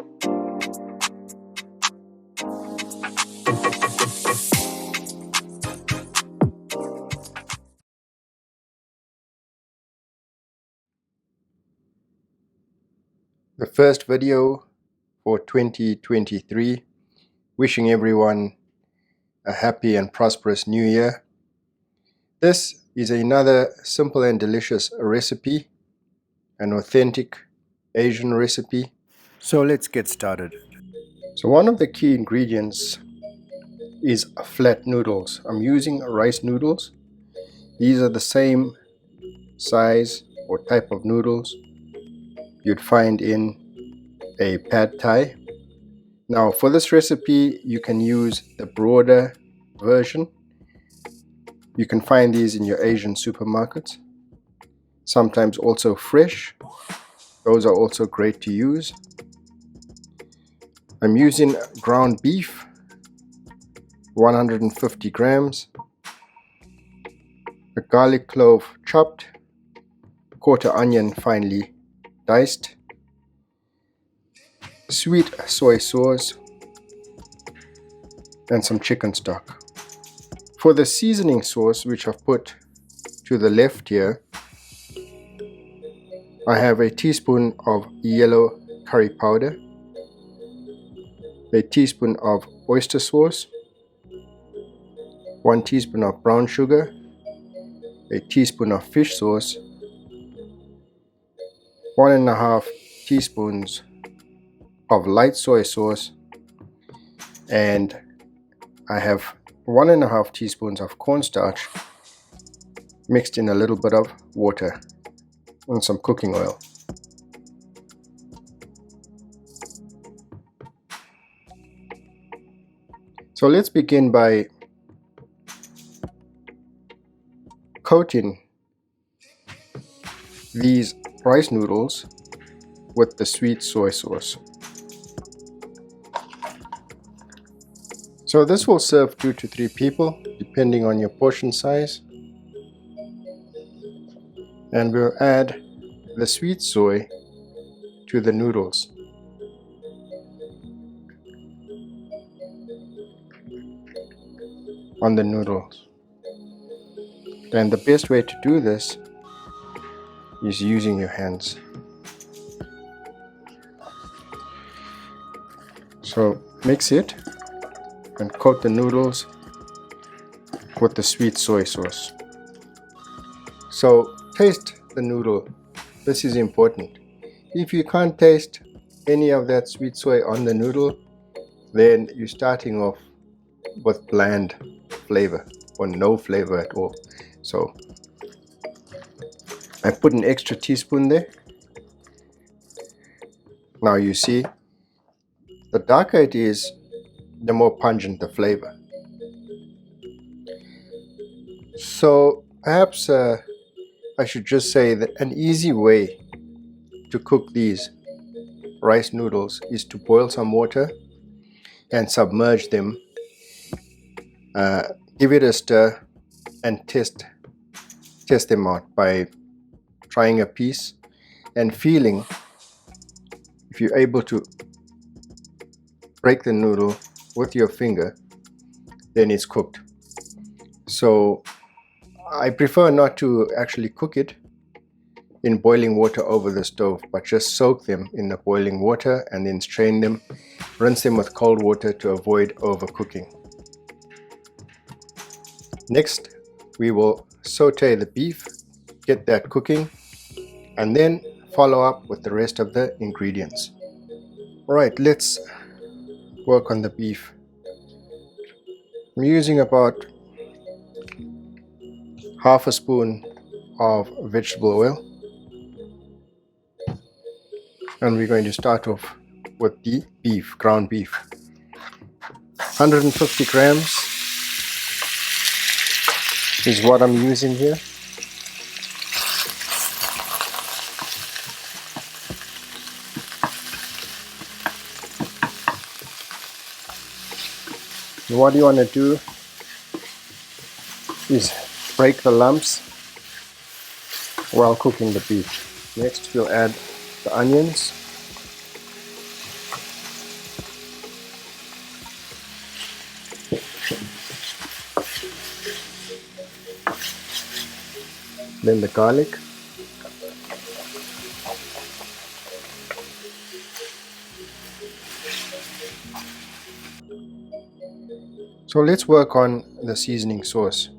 The first video for 2023, wishing everyone a happy and prosperous new year. This is another simple and delicious recipe, an authentic Asian recipe. So let's get started. So one of the key ingredients is flat noodles. I'm using rice noodles. These are the same size or type of noodles you'd find in a pad thai. Now for this recipe you can use the broader version. You can find these in your Asian supermarkets, sometimes also fresh. Those are also great to use. I'm using ground beef, 150 grams, a garlic clove chopped, quarter onion finely diced, sweet soy sauce, and some chicken stock. For the seasoning sauce, which I've put to the left here, I have a teaspoon of yellow curry powder, a teaspoon of oyster sauce, 1 teaspoon of brown sugar, a teaspoon of fish sauce, 1.5 teaspoons of light soy sauce, and I have 1.5 teaspoons of cornstarch mixed in a little bit of water and some cooking oil. So let's begin by coating these rice noodles with the sweet soy sauce. So this will serve 2 to 3 people depending on your portion size. And we'll add the sweet soy to the noodles. On the noodles. And the best way to do this is using your hands. So mix it and coat the noodles with the sweet soy sauce. So taste the noodle. This is important. If you can't taste any of that sweet soy on the noodle, then you're starting off with bland flavor or no flavor at all. So I put an extra teaspoon there. Now you see, the darker it is, the more pungent the flavor. So perhaps I should just say that an easy way to cook these rice noodles is to boil some water and submerge them, give it a stir, and test them out by trying a piece and feeling. If you're able to break the noodle with your finger, then it's cooked. So I prefer not to actually cook it in boiling water over the stove, but just soak them in the boiling water and then strain them, rinse them with cold water to avoid overcooking. Next, we will saute the beef, get that cooking, and then follow up with the rest of the ingredients. Alright, let's work on the beef. I'm using about half a spoon of vegetable oil, and we're going to start off with the beef, ground beef. 150 grams is what I'm using here. And what you want to do is break the lumps while cooking the beef. Next we'll add the onions, then the garlic, so let's work on the seasoning sauce.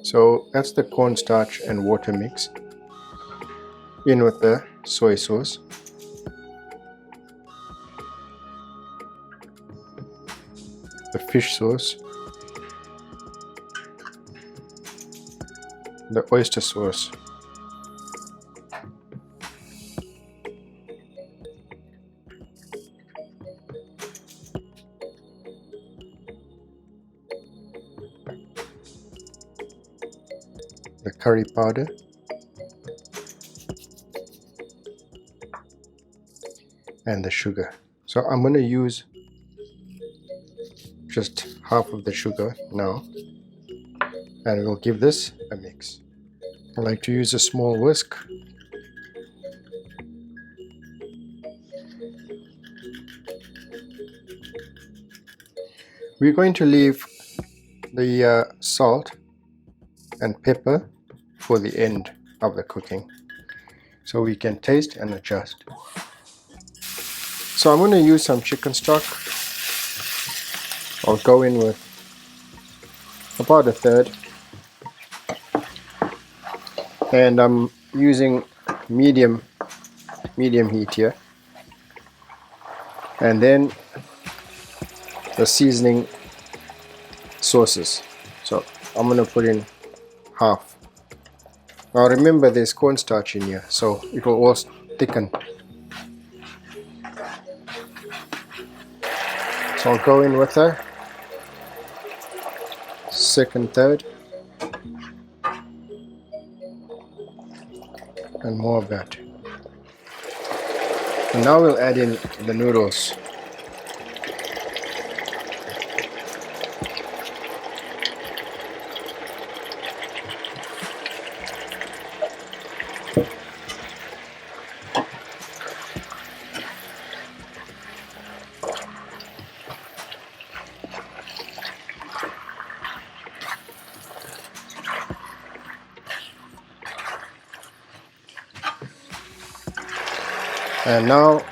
So that's the cornstarch and water mix in with the soy sauce, the fish sauce, the oyster sauce, the curry powder, and the sugar. So I'm going to use just half of the sugar now, and we'll give this a mix. I like to use a small whisk. We're going to leave the salt and pepper for the end of the cooking, so we can taste and adjust. So I'm going to use some chicken stock. I'll go in with about a third, and I'm using medium heat here, and then the seasoning sauces. So I'm going to put in half. Now remember, there's cornstarch in here, so it will all thicken. So I'll go in with a second, third, and more of that. And now we'll add in the noodles. And now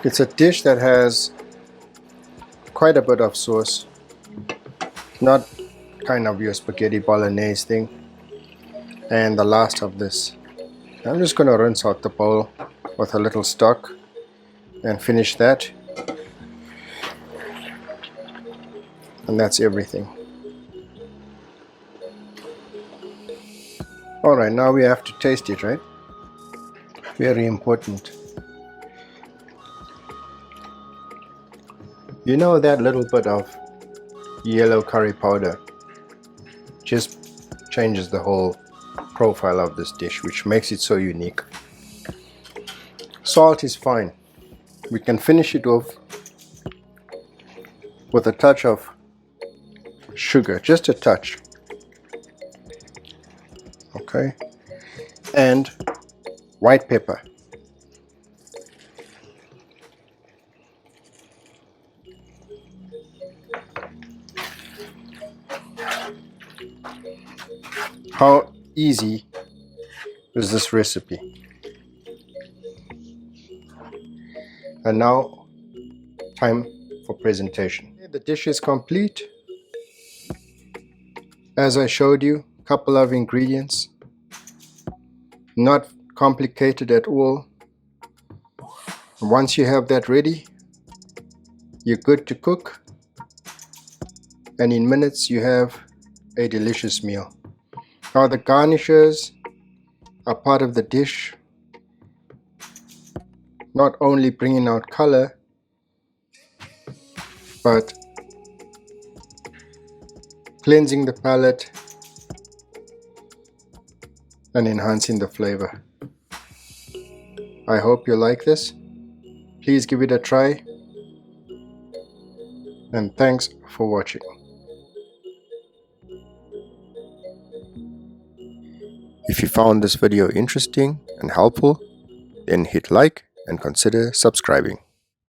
it's a dish that has quite a bit of sauce, not kind of your spaghetti bolognese thing. And the last of this, I'm just going to rinse out the bowl with a little stock and finish that. And that's everything. Alright, now we have to taste it, right? Very important. You know, that little bit of yellow curry powder just changes the whole profile of this dish, which makes it so unique. Salt is fine. We can finish it off with a touch of sugar, just a touch. Okay, and white pepper. How easy is this recipe? And now, time for presentation. The dish is complete. As I showed you, a couple of ingredients, not complicated at all. Once you have that ready, you're good to cook, and in minutes you have a delicious meal. Now the garnishes are part of the dish, not only bringing out color, but cleansing the palate and enhancing the flavor. I hope you like this. Please give it a try, and thanks for watching. If you found this video interesting and helpful, then hit like and consider subscribing.